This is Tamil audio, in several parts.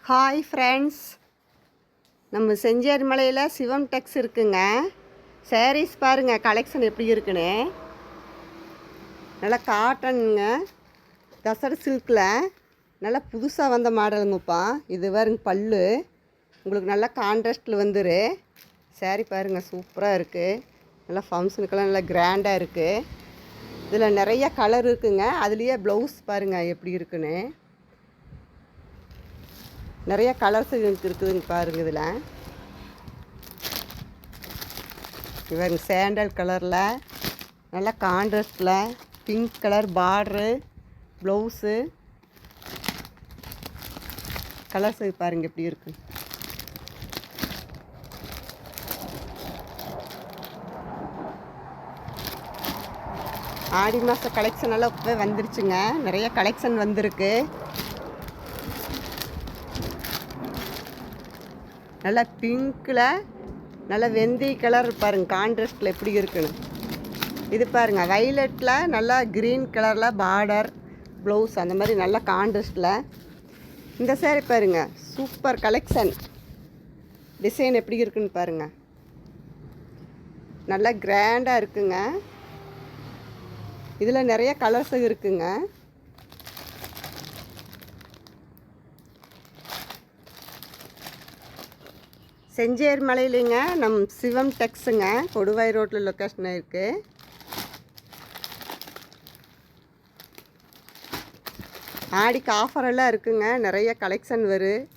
ஹாய் ஃப்ரெண்ட்ஸ், நம்ம செஞ்சேரி மலையில் சிவம் டெக்ஸ் இருக்குங்க. சாரீஸ் பாருங்கள் கலெக்ஷன் எப்படி இருக்குன்னு. நல்லா காட்டனுங்க, தசடு சில்கில் நல்லா புதுசாக வந்த மாடலுங்கப்பா. இது பாருங்க பல்லு உங்களுக்கு நல்லா கான்ட்ராஸ்டில் வந்துரு. சாரீ பாருங்கள் சூப்பராக இருக்குது. நல்லா ஃபங்க்ஷனுக்கெல்லாம் நல்லா கிராண்டாக இருக்குது. இதில் நிறைய கலர் இருக்குங்க. அதுலேயே ப்ளவுஸ் பாருங்கள் எப்படி இருக்குன்னு. நிறைய கலர்ஸ் இருக்குதுங்க பாருங்கள். இதில் இவங்க சாண்டல் கலரில் நல்லா கான்ட்ராஸ்டில் pink colour border blouse colours பாருங்கள் எப்படி இருக்கு. ஆடி மாத கலெக்ஷன் எல்லாம் இப்போ வந்துருச்சுங்க. நிறைய கலெக்ஷன் வந்திருக்கு. நல்லா பிங்க்கில் நல்லா வெந்தய கலர் பாருங்கள் கான்ட்ராஸ்டில் எப்படி இருக்குன்னு. இது பாருங்கள் வைலட்டில் நல்லா க்ரீன் கலரில் பார்டர் ப்ளவுஸ் அந்த மாதிரி நல்லா கான்ட்ராஸ்டில். இந்த சாரீ பாருங்கள் சூப்பர் கலெக்ஷன். டிசைன் எப்படி இருக்குன்னு பாருங்கள். நல்லா கிராண்டாக இருக்குங்க. இதில் நிறைய கலர்ஸ் இருக்குங்க. செஞ்சேரி மலையிலிங்க நம் சிவம் டெக்ஸுங்க, கொடுவாய் ரோட்டில் லொக்கேஷன் இருக்குது. ஆடிக்கு ஆஃபரெல்லாம் இருக்குங்க. நிறைய கலெக்ஷன் வரும்.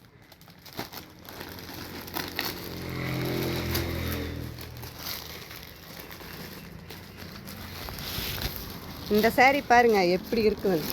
இந்த சாரீ பாருங்கள் எப்படி இருக்குன்னு.